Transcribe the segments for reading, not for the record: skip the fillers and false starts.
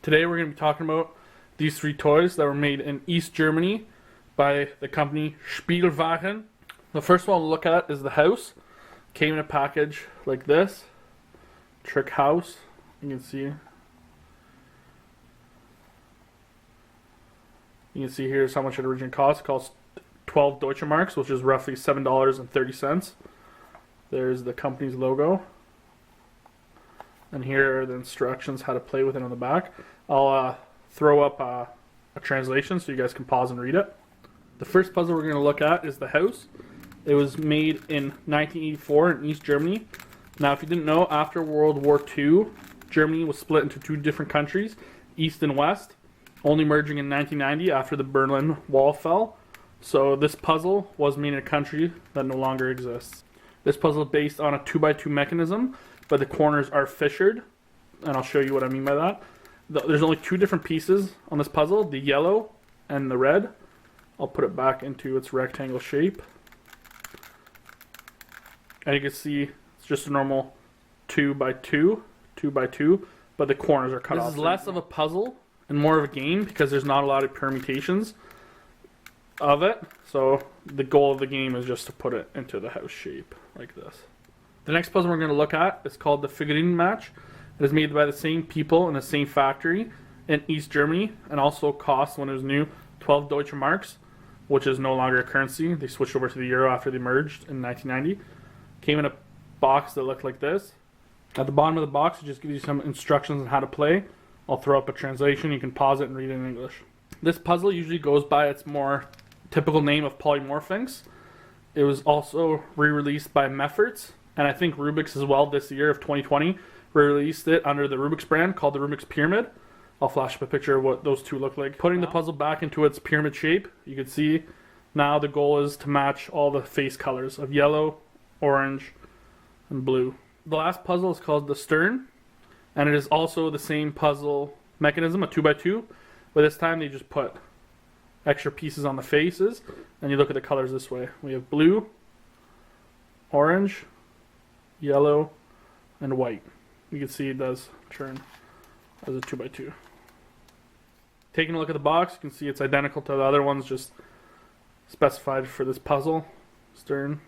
Today we're going to be talking about these three toys that were made in East Germany by the company Spielwaren. The first one we'll look at is the house. Came in a package like this. Trick house. You can see. You can see here's how much it originally cost. It costs 12 Deutsche Marks, which is roughly $7.30. There's the company's logo. And here are the instructions how to play with it on the back. I'll throw up a translation so you guys can pause and read it. The first puzzle we're going to look at is the house. It was made in 1984 in East Germany. Now, if you didn't know, after World War II, Germany was split into two different countries, East and West, only merging in 1990 after the Berlin Wall fell. So this puzzle was made in a country that no longer exists. This puzzle is based on a 2x2 mechanism, but the corners are fissured, and I'll show you what I mean by that. There's only two different pieces on this puzzle, the yellow and the red. I'll put it back into its rectangle shape. And you can see it's just a normal 2x2, but the corners are cut off. This is less of a puzzle and more of a game because there's not a lot of permutations of it. So the goal of the game is just to put it into the house shape like this. The next puzzle we're going to look at is called the Figurine Match. It is made by the same people in the same factory in East Germany and also cost, when it was new, 12 Deutsche Marks, which is no longer a currency. They switched over to the euro after they merged in 1990. Came in a box that looked like this. At the bottom of the box, it just gives you some instructions on how to play. I'll throw up a translation. You can pause it and read it in English. This puzzle usually goes by its more typical name of Polymorphinx. It was also re-released by Mefferts, and I think Rubik's as well this year of 2020 re-released it under the Rubik's brand called the Rubik's Pyramid. I'll flash up a picture of what those two look like. Putting the puzzle back into its pyramid shape, you can see now the goal is to match all the face colors of yellow, orange, and blue. The last puzzle is called the Stern, and it is also the same puzzle mechanism, a 2x2, but this time they just put extra pieces on the faces, and you look at the colors this way. We have blue, orange, yellow, and white. You can see it does turn as a 2x2. Taking a look at the box, you can see it's identical to the other ones, just specified for this puzzle. Stern.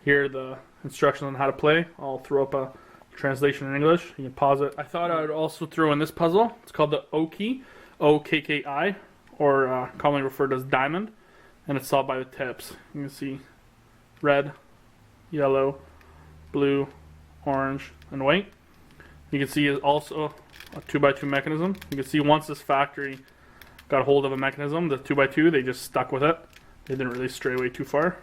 Here are the instructions on how to play. I'll throw up a translation in English. You can pause it. I thought I would also throw in this puzzle. It's called the Okie, O-K-K-I, or commonly referred to as diamond, and it's solved by the tips. You can see red, yellow, blue, orange, and white. You can see it's also a 2x2 mechanism. You can see once this factory got a hold of a mechanism, the 2x2, they just stuck with it. They didn't really stray away too far.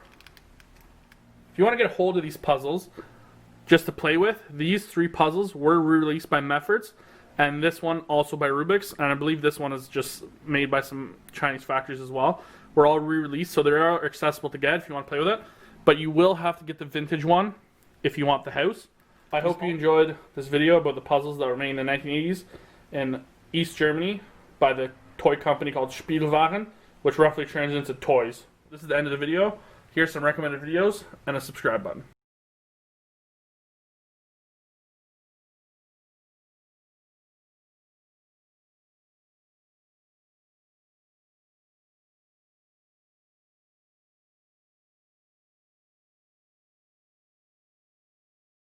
If you want to get a hold of these puzzles just to play with, these three puzzles were released by Mefferts, and this one also by Rubik's, and I believe this one is just made by some Chinese factories as well. We're all re-released, so they are accessible to get if you want to play with it, but you will have to get the vintage one if you want the house. I hope you enjoyed this video about the puzzles that were made in the 1980s in East Germany by the toy company called Spielwaren, which roughly translates into toys. This is the end of the video. Here's some recommended videos and a subscribe button.